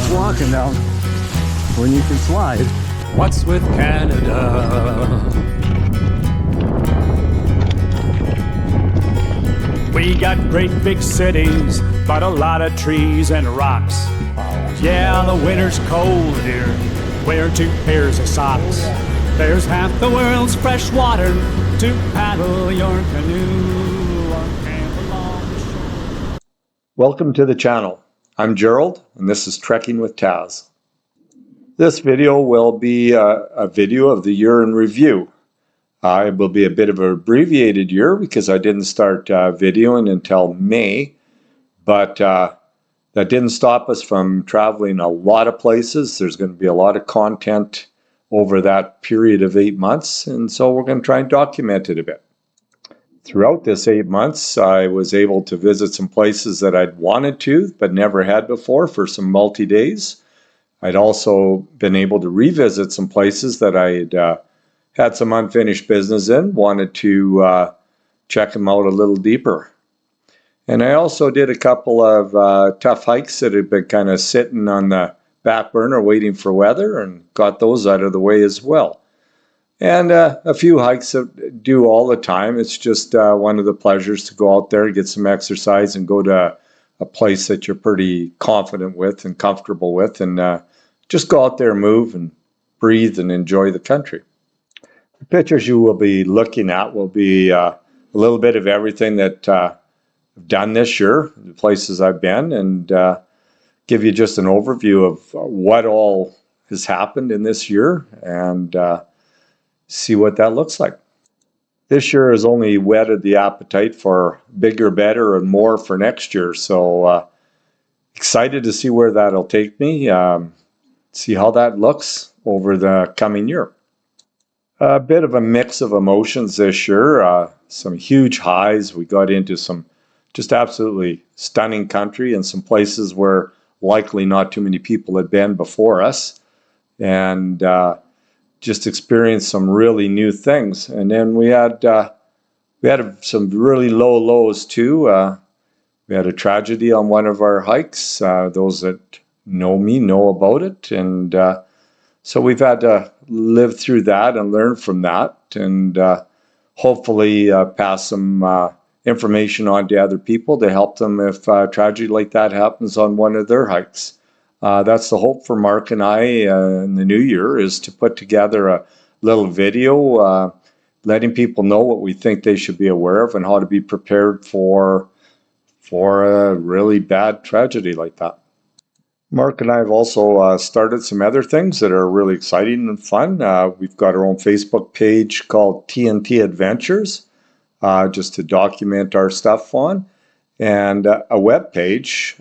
sense walking down when you can slide. What's with Canada? We got great big cities, but a lot of trees and rocks. Yeah, the winter's cold here. Wear 2 pairs of socks. There's half the world's fresh water to paddle your canoe or camp along the shore. Welcome to the channel. I'm Gerald, and this is Trekking with Taz. This video will be a video of the year in review. It will be a bit of an abbreviated year because I didn't start videoing until May, but that didn't stop us from traveling a lot of places. There's going to be a lot of content over that period of 8 months, and so we're going to try and document it a bit. Throughout this 8 months, I was able to visit some places that I'd wanted to, but never had before for some multi-days. I'd also been able to revisit some places that I had some unfinished business in, wanted to check them out a little deeper. And I also did a couple of tough hikes that had been kind of sitting on the back burner waiting for weather, and got those out of the way as well. And a few hikes that I do all the time. It's just one of the pleasures to go out there, get some exercise, and go to a place that you're pretty confident with and comfortable with, and just go out there, move and breathe and enjoy the country. The pictures you will be looking at will be a little bit of everything that I've done this year, the places I've been, and give you just an overview of what all has happened in this year, and see what that looks like. This year has only whetted the appetite for bigger, better, and more for next year, so excited to see where that'll take me, see how that looks over the coming year. A bit of a mix of emotions this year, some huge highs. We got into some just absolutely stunning country and some places where likely not too many people had been before us, and just experienced some really new things. And then we had some really low lows too. We had a tragedy on one of our hikes. Those that know me know about it, and so we've had to live through that and learn from that, and hopefully pass some information on to other people to help them if a tragedy like that happens on one of their hikes. That's the hope for Mark and I in the new year, is to put together a little video letting people know what we think they should be aware of and how to be prepared for a really bad tragedy like that. Mark and I have also started some other things that are really exciting and fun. We've got our own Facebook page called TNT Adventures, just to document our stuff on, and a web page,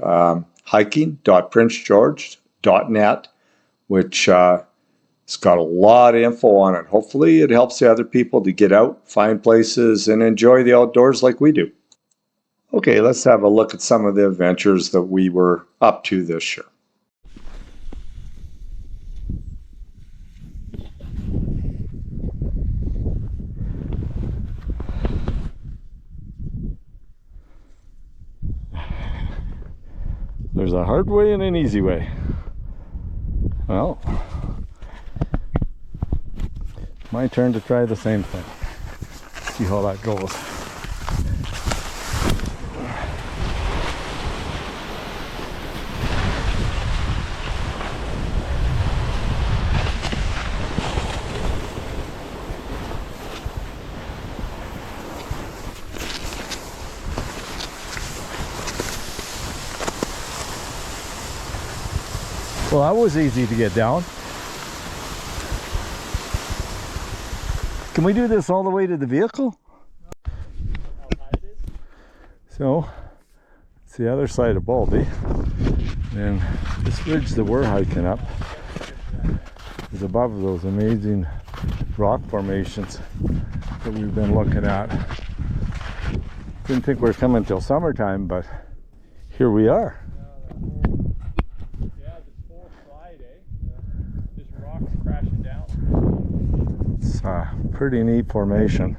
hiking.princegeorge.tech, which it's got a lot of info on it. Hopefully it helps the other people to get out, find places, and enjoy the outdoors like we do. Okay, let's have a look at some of the adventures that we were up to this year. There's a hard way and an easy way. Well, my turn to try the same thing. See how that goes. Well, that was easy to get down. Can we do this all the way to the vehicle? How high it is? So, it's the other side of Baldy. And this ridge that we're hiking up is above those amazing rock formations that we've been looking at. Didn't think we were coming till summertime, but here we are. It's a pretty neat formation.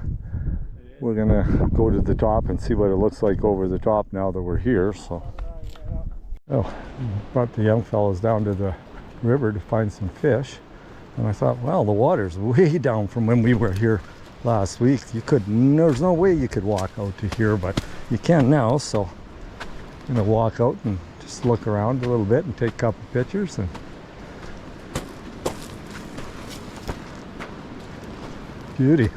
We're gonna go to the top and see what it looks like over the top now that we're here. So Oh, brought the young fellows down to the river to find some fish. And I thought, well, the water's way down from when we were here last week. There's no way you could walk out to here, but you can now. So I'm gonna walk out and just look around a little bit and take a couple pictures. And beauty.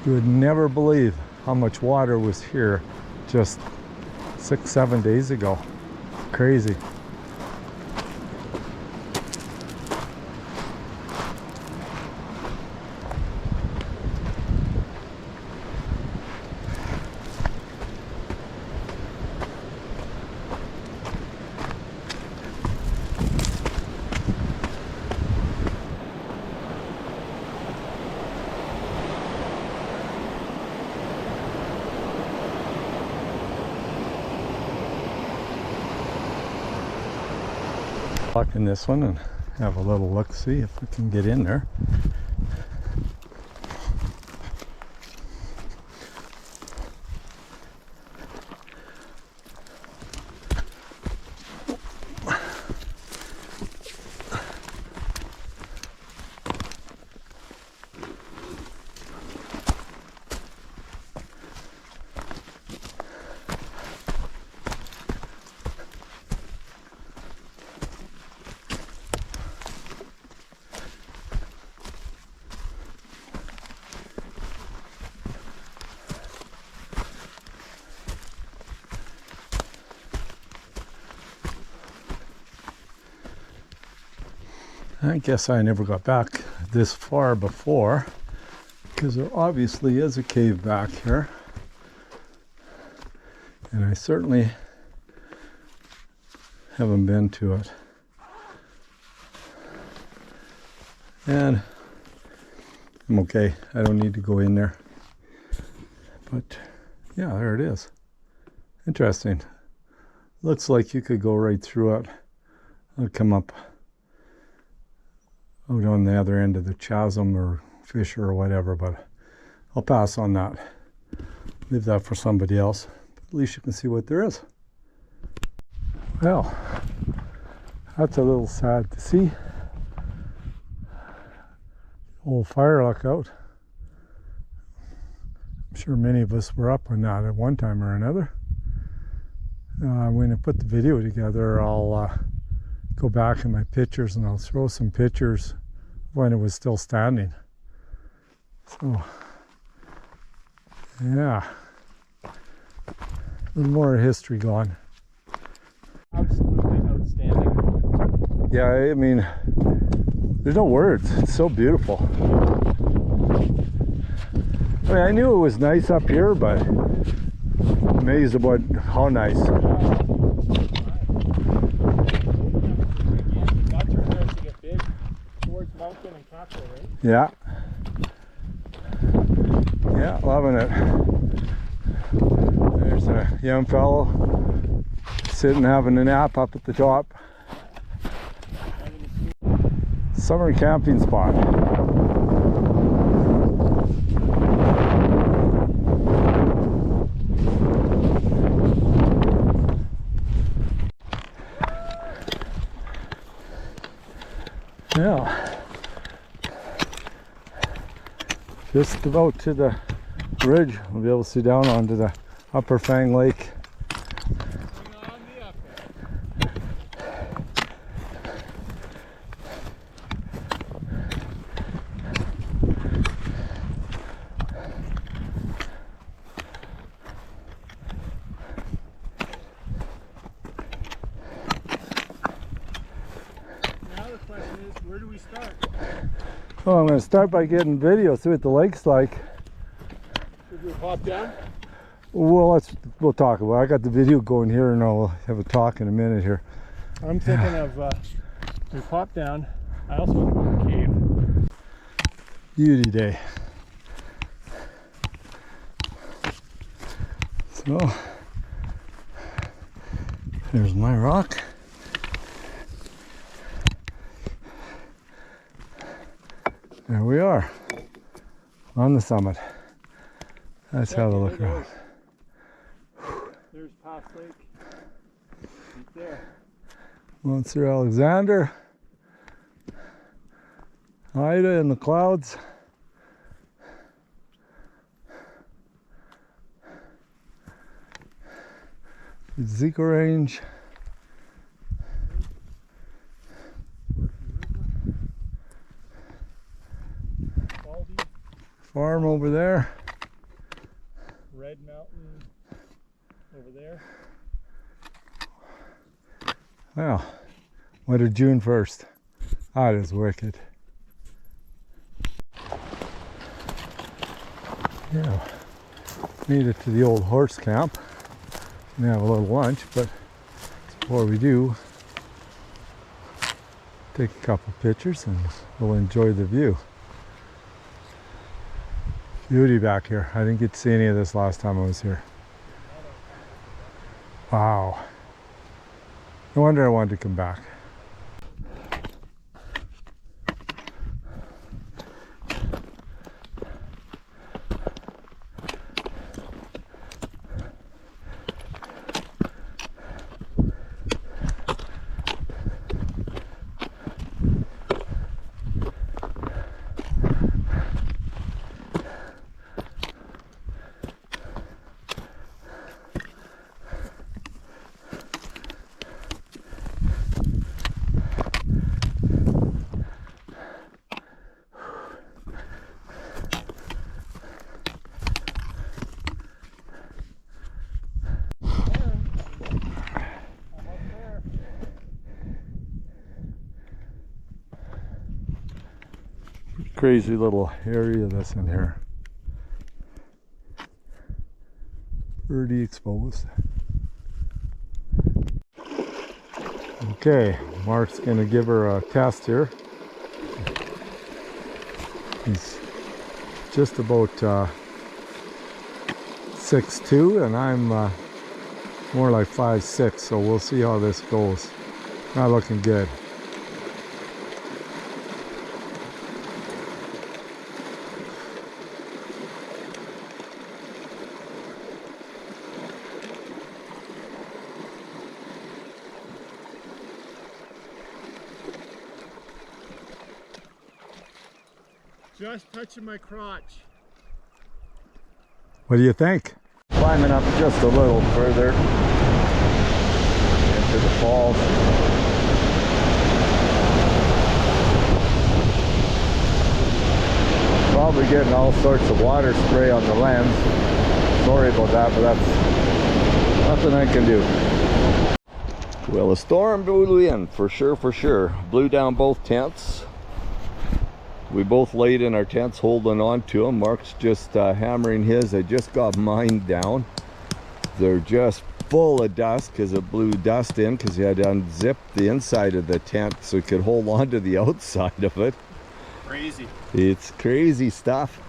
You would never believe how much water was here just 6-7 days ago. Crazy. Walk in this one and have a little look, see if we can get in there. I guess I never got back this far before, because there obviously is a cave back here. And I certainly haven't been to it. And I'm okay. I don't need to go in there. But yeah, there it is. Interesting. Looks like you could go right through it. I'll come up out on the other end of the chasm or fissure or whatever, but I'll pass on that. Leave that for somebody else. But at least you can see what there is. Well, that's a little sad to see. Old fire luck out. I'm sure many of us were up on that at one time or another. When I put the video together, I'll go back in my pictures and I'll throw some pictures when it was still standing. So, yeah, a little more history gone. Absolutely outstanding. Yeah, I mean, there's no words. It's so beautiful. I mean, I knew it was nice up here, but amazed about how nice. Yeah. Yeah, loving it. There's a young fellow sitting having a nap up at the top. Summer camping spot. Yeah. Just about to the ridge, we'll be able to see down onto the Upper Fang Lake. Now the question is, where do we start? Well, I'm going to start by getting video, see what the lake's like. Should we hop down? Well, we'll talk about it. I got the video going here and I'll have a talk in a minute here. I'm thinking of, we pop down. I also want to go to the cave. Beauty day. So, there's my rock. There we are, on the summit. Let's have a look around. Lost Lake. Right there. Monsieur Alexander. Ida in the clouds. Zika Range. Farm over there. Red Mountain over there. Well, what a June 1st. That is wicked. Yeah, made it to the old horse camp. Gonna have a little lunch, but before we do, take a couple pictures and we'll enjoy the view. Beauty back here. I didn't get to see any of this last time I was here. Wow. No wonder I wanted to come back. Crazy little area that's in here. Pretty exposed. Okay, Mark's gonna give her a test here. He's just about 6'2", and I'm more like 5'6", so we'll see how this goes. Not looking good. Just touching my crotch. What do you think? Climbing up just a little further into the falls. Probably getting all sorts of water spray on the lens. Sorry about that, but that's nothing I can do. Well, a storm blew in, for sure. Blew down both tents. We both laid in our tents holding on to them. Mark's just hammering his. I just got mine down. They're just full of dust because it blew dust in, because he had to unzip the inside of the tent so he could hold on to the outside of it. Crazy. It's crazy stuff.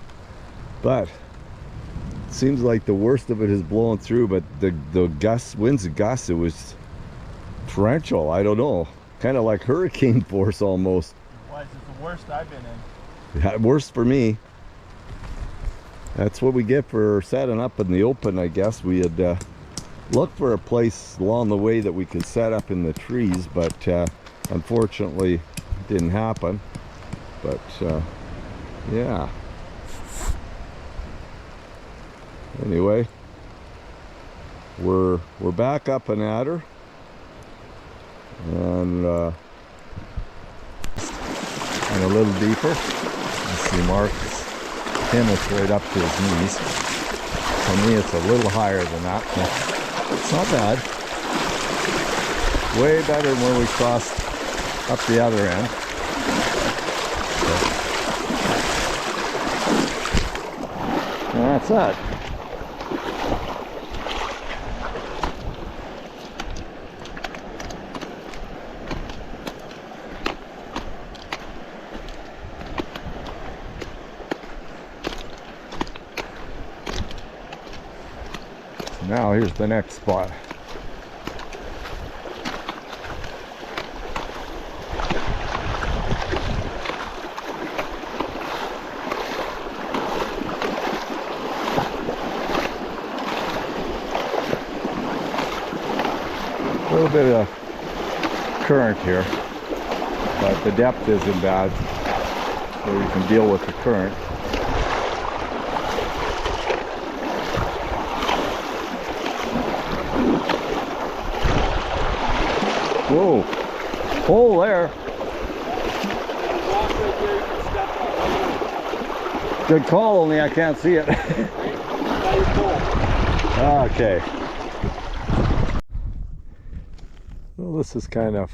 But it seems like the worst of it is blowing through, but the gusts, winds and gusts, it was torrential. I don't know. Kind of like hurricane force almost. Why is it the worst I've been in? Yeah, worse for me. That's what we get for setting up in the open, I guess. We had looked for a place along the way that we could set up in the trees, but unfortunately it didn't happen. But yeah. Anyway, we're back up and at her, and a little deeper. See Mark's pin is right up to his knees. For me it's a little higher than that. It's not bad. Way better than where we crossed up the other end. And that's that. Now here's the next spot. bit of current here, but the depth isn't bad, so you can deal with the current. Whoa, hole there. Good call, only I can't see it. Okay. Well, this is kind of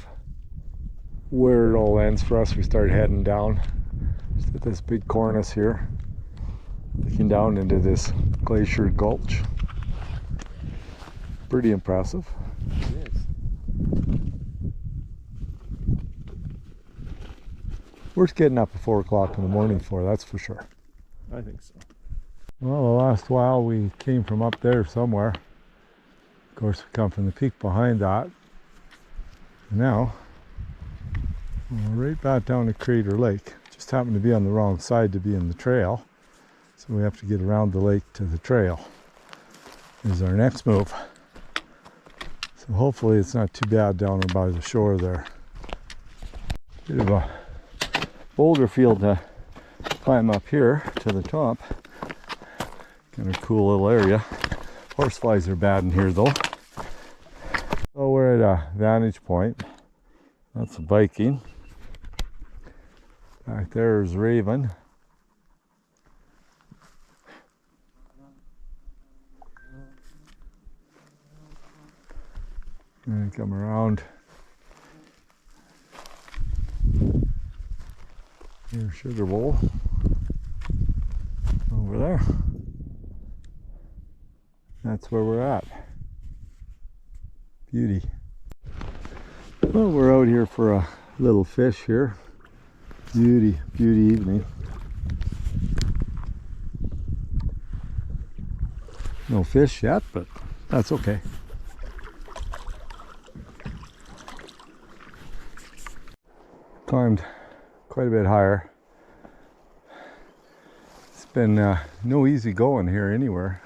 where it all ends for us. We started heading down just at this big cornice here, looking down into this glacier gulch. Pretty impressive. It is. Worth getting up at 4 o'clock in the morning for, that's for sure. I think so. Well, the last while we came from up there somewhere. Of course, we come from the peak behind that. And now, we're right back down to Crater Lake. Just happened to be on the wrong side to be in the trail. So we have to get around the lake to the trail. Is our next move. So hopefully it's not too bad down by the shore there. Bit of a boulder field to climb up here to the top. Kind of cool little area. Horseflies are bad in here though. So we're at a vantage point. That's a Viking. Back there is Raven. And come around. Here's Sugar Bowl. Over there. That's where we're at. Beauty. Well, we're out here for a little fish here. Beauty evening. No fish yet, but that's okay. Climbed quite a bit higher. It's been no easy going here anywhere.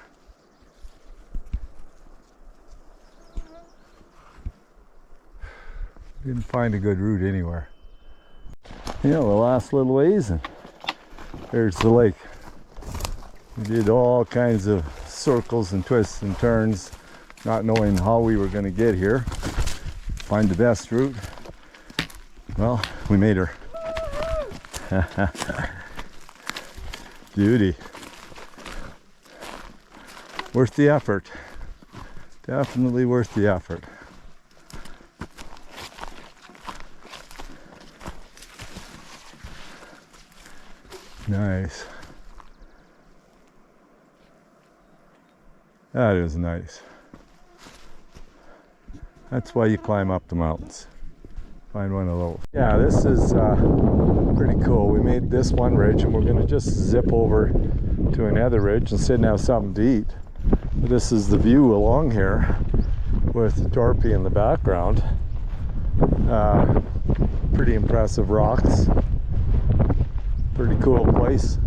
Didn't find a good route anywhere. You know, the last little ways and there's the lake. We did all kinds of circles and twists and turns, not knowing how we were going to get here. Find the best route. Well, we made her. Beauty. Worth the effort. Definitely worth the effort. Nice. That is nice. That's why you climb up the mountains. Find one of those. Yeah, this is pretty cool. We made this one ridge and we're going to just zip over to another ridge and sit and have something to eat. This is the view along here with Dorpy in the background. Pretty impressive rocks. Pretty cool place.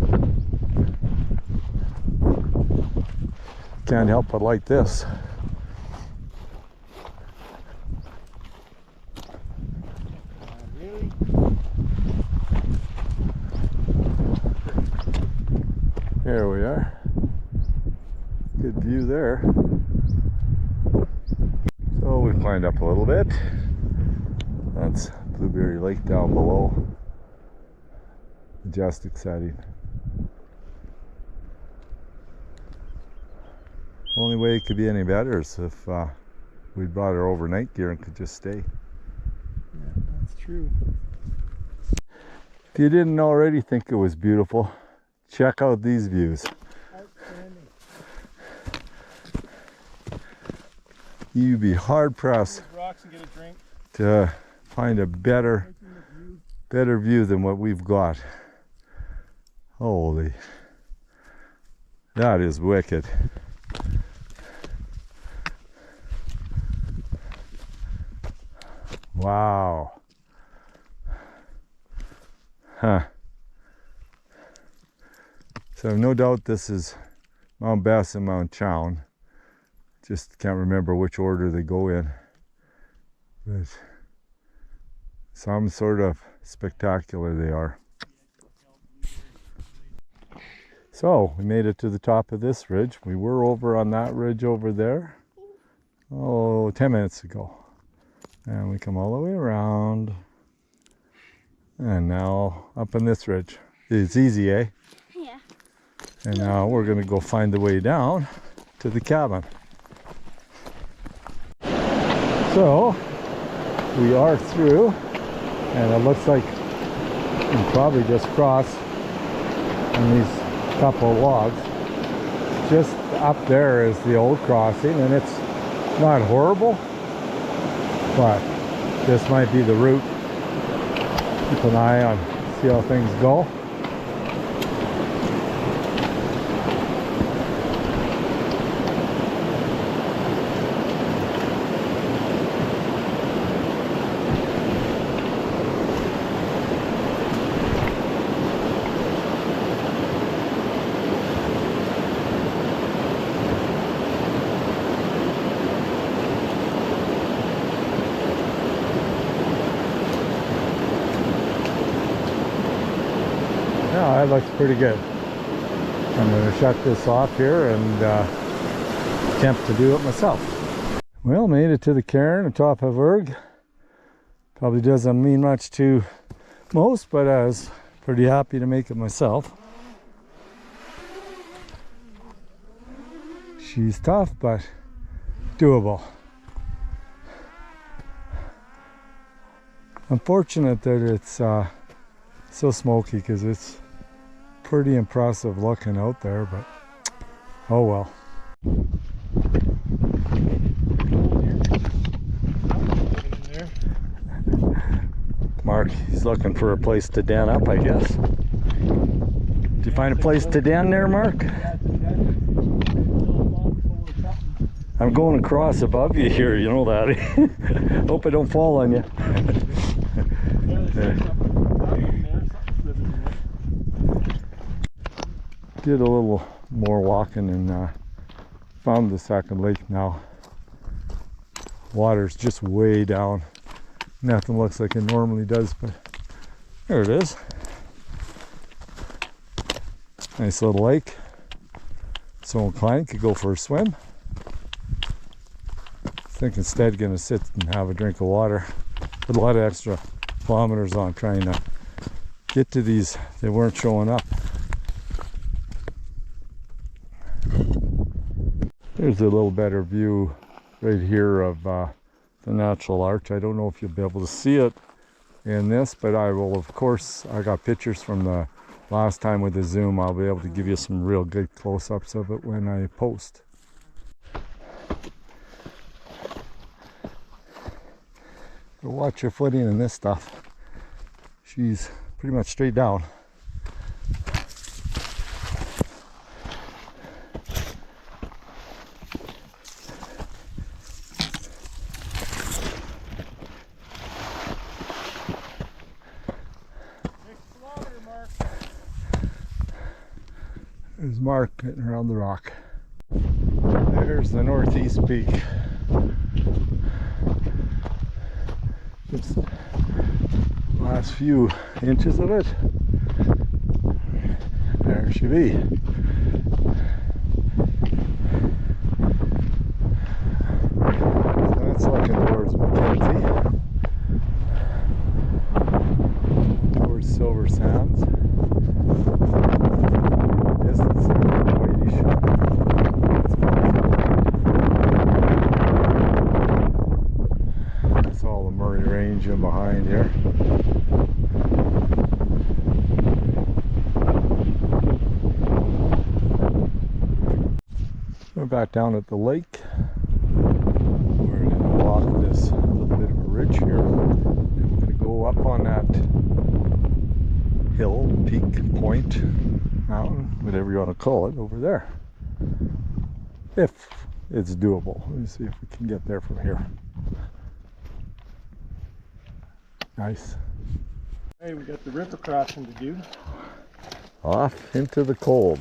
Can't help but like this. Really? There we are. Good view there. So we climbed up a little bit. That's Blueberry Lake down below. Majestic setting. Only way it could be any better is if we brought our overnight gear and could just stay. Yeah, that's true. If you didn't already think it was beautiful, check out these views. Outstanding. You'd be hard pressed Rocks and get a drink. to find a better view than what we've got. Holy, that is wicked. Wow. Huh. So no doubt this is Mount Bess and Mount Chown. Just can't remember which order they go in. But some sort of spectacular they are. So we made it to the top of this ridge. We were over on that ridge over there, 10 minutes ago. And we come all the way around. And now up on this ridge. It's easy, eh? Yeah. And now we're going to go find the way down to the cabin. So we are through, and it looks like we can probably just cross on these couple of logs. Just up there is the old crossing, and it's not horrible, but this might be the route. Keep an eye on, see how things go. Yeah, that looks pretty good. I'm going to shut this off here and attempt to do it myself. Well, made it to the cairn atop of Erg. Probably doesn't mean much to most, but I was pretty happy to make it myself. She's tough, but doable. Unfortunate that it's so smoky, because it's pretty impressive looking out there, but oh well. Mark, he's looking for a place to den up, I guess. Did you find a place to den there, Mark? I'm going across above you here, you know that. Hope I don't fall on you. Did a little more walking and found the second lake now. Water's just way down. Nothing looks like it normally does, but there it is. Nice little lake. So inclined, could go for a swim. I think instead gonna sit and have a drink of water. Put a lot of extra kilometers on trying to get to these. They weren't showing up. There's a little better view right here of the natural arch. I don't know if you'll be able to see it in this, but I will, of course. I got pictures from the last time with the zoom. I'll be able to give you some real good close-ups of it when I post. But watch your footing in this stuff. She's pretty much straight down. There's Mark getting around the rock. There's the northeast peak. Just last few inches of it. There she be. So that's looking towards Mackenzie. Towards Silver Sands. That's all the Murray Range in behind here. We're back down at the lake. We're going to walk this little bit of a ridge here. And we're going to go up on that hill, peak, point, mountain, whatever you want to call it, over there. If it's doable. Let me see if we can get there from here. Nice. Hey, we got the river crossing to do. Off into the cold.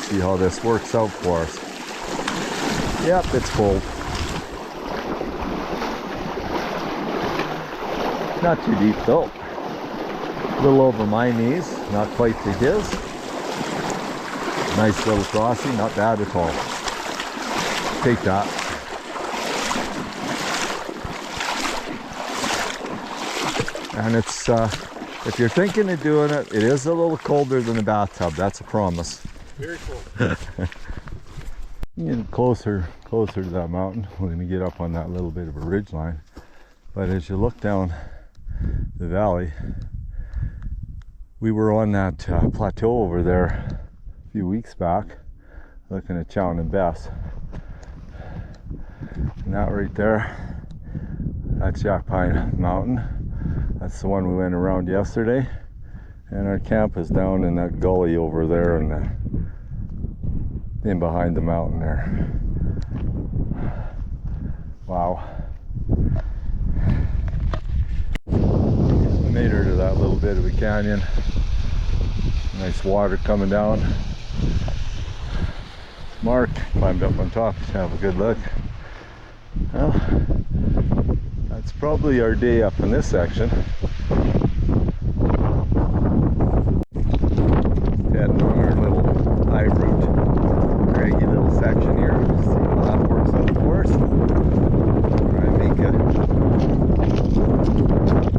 See how this works out for us. Yep, it's cold. Not too deep though. A little over my knees, not quite to his. Nice little crossing, not bad at all. Take that. And it's, if you're thinking of doing it, it is a little colder than a bathtub, that's a promise. Very cool. Getting closer to that mountain. We're going to get up on that little bit of a ridge line. But as you look down the valley, we were on that plateau over there a few weeks back, looking at Chown and Bess. And that right there, that's Jack Pine Mountain. That's the one we went around yesterday. And our camp is down in that gully over there and in behind the mountain there. Wow. I made her to that little bit of a canyon. Nice water coming down. Mark climbed up on top to have a good look. Well, that's probably our day up in this section. Heading on our little high route, craggy little section here. See how that works out for us. Try and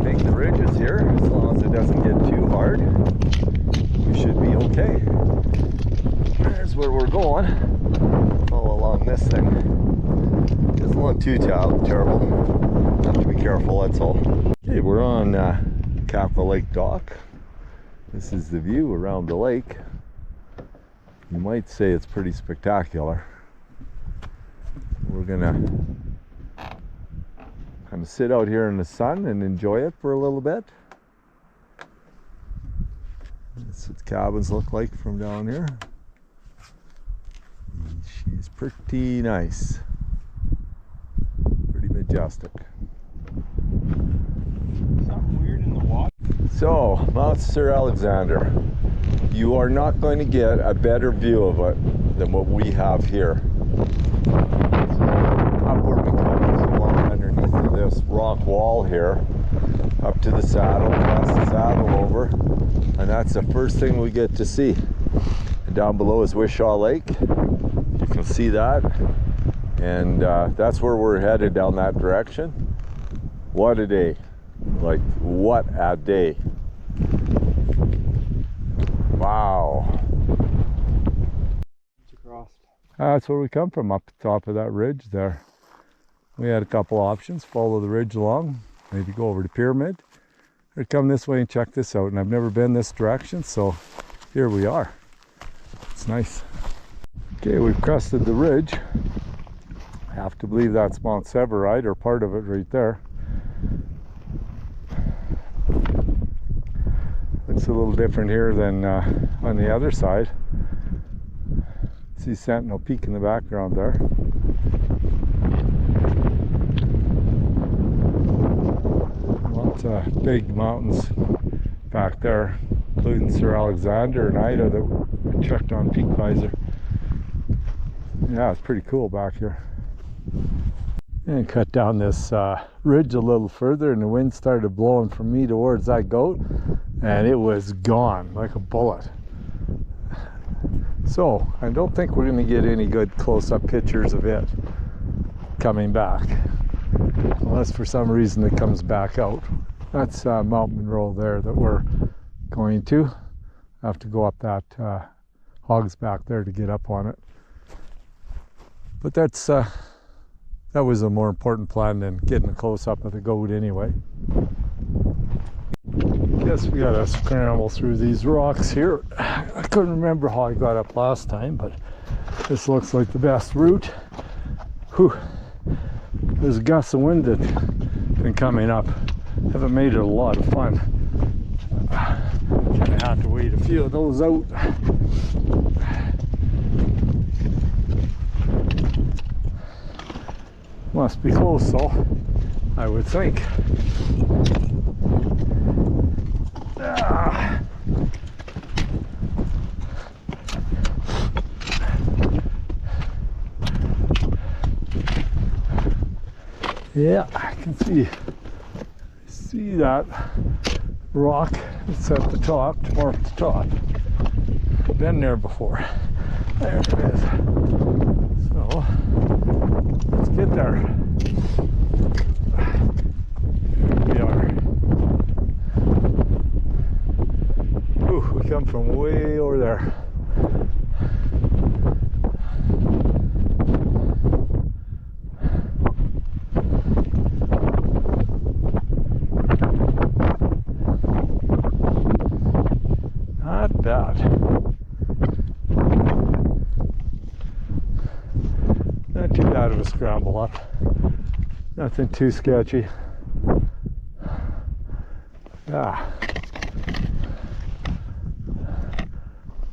make the ridges here. As long as it doesn't get too hard, we should be okay. There's where we're going. All along this thing. Doesn't look too terrible. Have to be careful, that's all. Okay, we're on Kappa Lake Dock. This is the view around the lake. You might say it's pretty spectacular. We're gonna kind of sit out here in the sun and enjoy it for a little bit. That's what the cabins look like from down here. She's pretty nice. Pretty majestic. Something weird in the water. So, Mount Sir Alexander. You are not going to get a better view of it than what we have here. Up where we come along underneath of this rock wall here, up to the saddle, cross the saddle over, and that's the first thing we get to see. And down below is Wishaw Lake. You can see that, and that's where we're headed, down that direction. What a day. Like, what a day. Wow. That's where we come from, up the top of that ridge there. We had a couple options: follow the ridge along, maybe go over to Pyramid, or come this way and check this out. And I've never been this direction, so here we are. It's nice. Okay, we've crested the ridge. I have to believe that's Mount Severide, or part of it right there. Looks a little different here than on the other side. See Sentinel Peak in the background there. Lots of big mountains back there, including Sir Alexander and Ida that we checked on Peak Visor. Yeah, it's pretty cool back here. And cut down this ridge a little further, and the wind started blowing from me towards that goat, and it was gone like a bullet. So I don't think we're going to get any good close-up pictures of it coming back, unless for some reason it comes back out. That's Mount Monroe there that we're going to. Have to go up that hogs back there to get up on it. But that's that was a more important plan than getting a close-up of the goat anyway. Guess we gotta scramble through these rocks here. I couldn't remember how I got up last time, but this looks like the best route. Whew. There's gusts of wind that been coming up. Haven't made it a lot of fun. Gonna have to wait a few of those out. Must be close though, I would think. Yeah, I can see See that rock that's at the top, marked the top. Been there before. There it is. So let's get there. Here we are. Ooh, we come from way over there. Not bad. Not too bad of a scramble up. Nothing too sketchy. Yeah.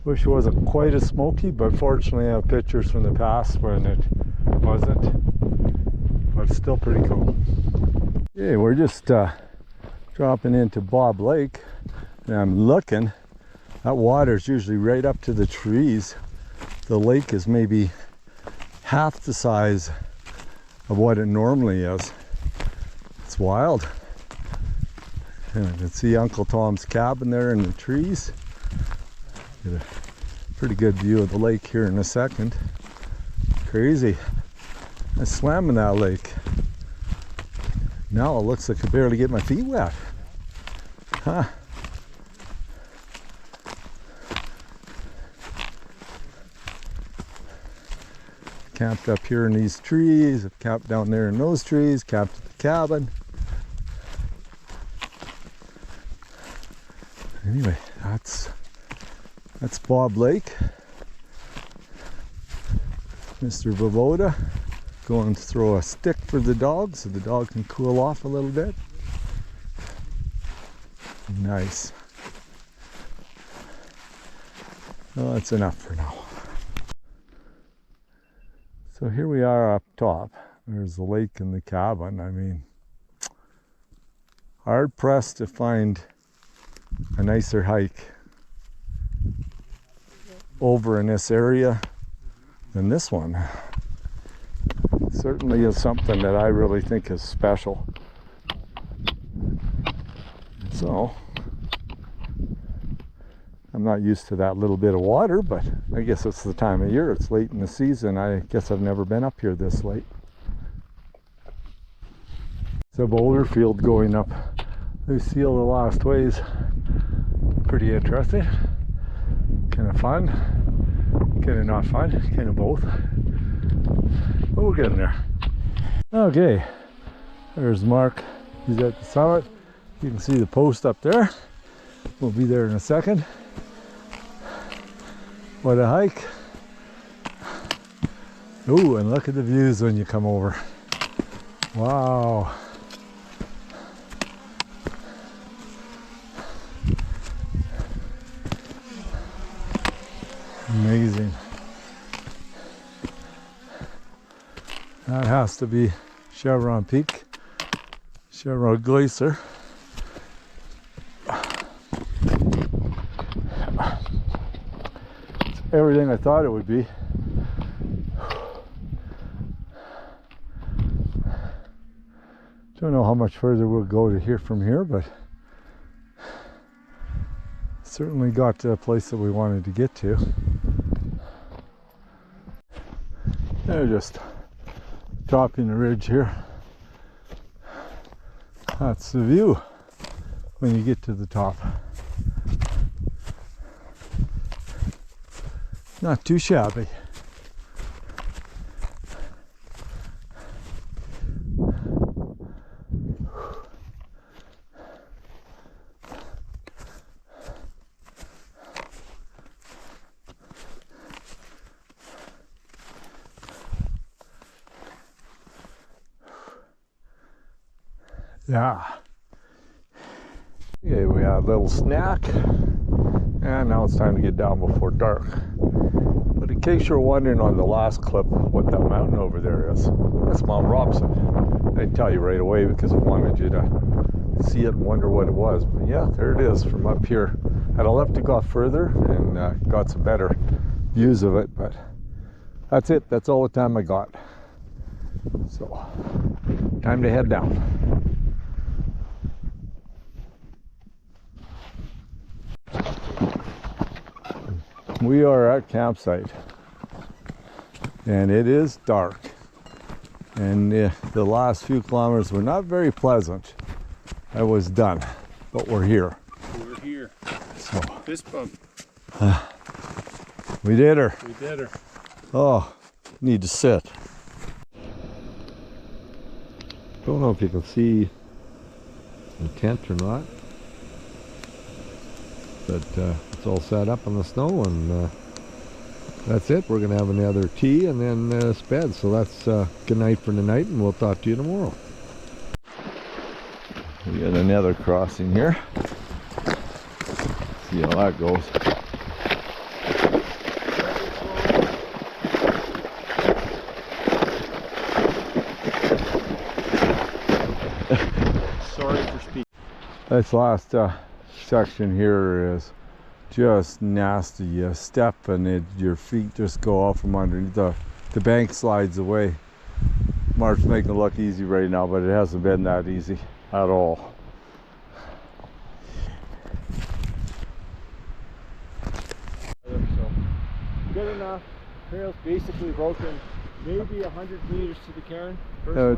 Wish it wasn't quite as smoky, but fortunately I have pictures from the past when it wasn't. But it's still pretty cool. Okay, we're just dropping into Bob Lake, and I'm looking. That water's usually right up to the trees. The lake is maybe half the size of what it normally is. It's wild. And I can see Uncle Tom's cabin there in the trees. Get a pretty good view of the lake here in a second. Crazy. I swam in that lake. Now it looks like I barely get my feet wet. Huh. Camped up here in these trees, I've camped down there in those trees, camped at the cabin. Anyway, that's Bob Lake. Mr. Vovoda going to throw a stick for the dog so the dog can cool off a little bit. Nice. Well, that's enough for now. So here we are up top. There's the lake and the cabin. I mean, hard pressed to find a nicer hike over in this area than this one. It certainly is something that I really think is special. So, I'm not used to that little bit of water, but I guess it's the time of year. It's late in the season. I guess I've never been up here this late. It's a boulder field going up Lucille the last ways. Pretty interesting. Kind of fun. Kind of not fun. Kind of both. But we're getting there. Okay. There's Mark. He's at the summit. You can see the post up there. We'll be there in a second. What a hike. Ooh, and look at the views when you come over. Wow. Amazing. That has to be Chevron Peak, Chevron Glacier. Everything I thought it would be. Don't know how much further we'll go to here from here, but certainly got to a place that we wanted to get to. They're just topping the ridge here. That's the view when you get to the top. Not too shabby. Yeah. Okay, we had a little snack, and now it's time to get down before dark. But in case you're wondering on the last clip what that mountain over there is, that's Mount Robson. I didn't tell you right away because I wanted you to see it and wonder what it was. But yeah, there it is from up here. I'd have left to go further and got some better views of it, but that's it. That's all the time I got. So, time to head down. We are at campsite, and it is dark. And the last few kilometers were not very pleasant. I was done, but we're here. We're here. So Fist bump. we did her. We did her. Oh, need to sit. Don't know if you can see the tent or not, but it's all set up on the snow, and that's it. We're gonna have another tea and then it's bed. So that's good night for tonight, and we'll talk to you tomorrow. We got another crossing here. See how that goes. Sorry for speaking. This last section here is just nasty. You step and your feet just go off from underneath. The bank slides away. Mark's making it look easy right now, but it hasn't been that easy at all. So, good enough. Trail's basically broken. Maybe 100 meters to the cairn. But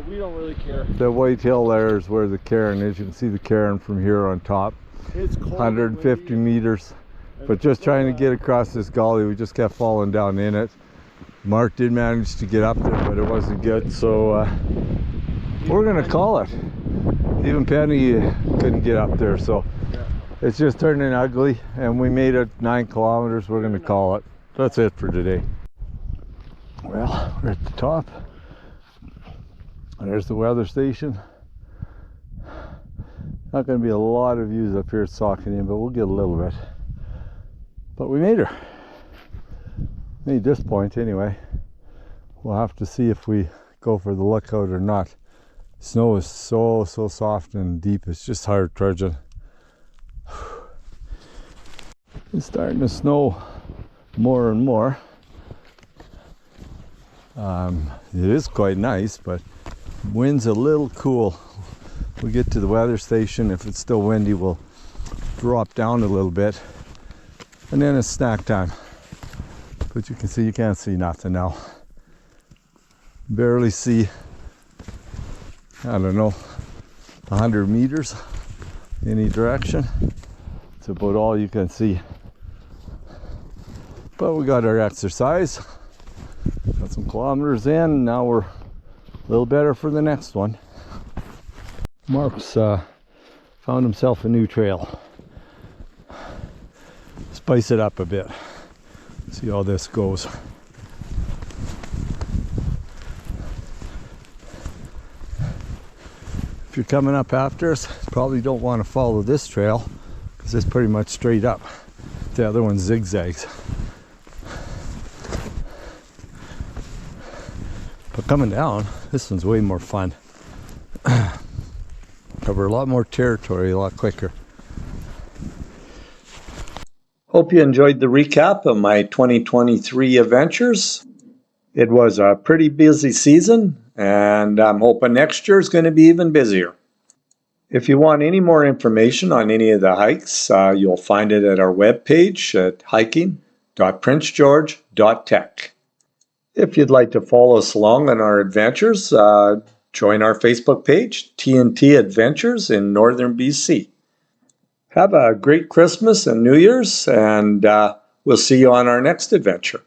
we don't really care. The white hill there is where the cairn is. You can see the cairn from here on top. It's cold. 150 meters. But just trying to get across this gully, we just kept falling down in it. Mark did manage to get up there, but it wasn't good. So we're gonna call it. Even Penny couldn't get up there, so it's just turning ugly. And we made it 9 kilometers. We're gonna call it. That's it for today. Well, we're at the top. There's the weather station. Not going to be a lot of views up here soaking in, but we'll get a little bit. But we made her. Made this point anyway. We'll have to see if we go for the lookout or not. Snow is so soft and deep. It's just hard trudging. It's starting to snow more and more. It is quite nice, but wind's a little cool. We get to the weather station. If it's still windy, we'll drop down a little bit, and then it's snack time. But you can see, you can't see nothing now. Barely see, I don't know, 100 meters any direction. It's about all you can see. But we got our exercise. Got some kilometers in. Now we're a little better for the next one. Mark's found himself a new trail. Spice it up a bit. See how this goes. If you're coming up after us, probably don't want to follow this trail because it's pretty much straight up. The other one zigzags. But coming down, this one's way more fun. Cover a lot more territory a lot quicker. Hope you enjoyed the recap of my 2023 adventures. It was a pretty busy season, and I'm hoping next year is going to be even busier. If you want any more information on any of the hikes, you'll find it at our webpage at hiking.princegeorge.tech. If you'd like to follow us along on our adventures, join our Facebook page, TNT Adventures in Northern BC. Have a great Christmas and New Year's, and we'll see you on our next adventure.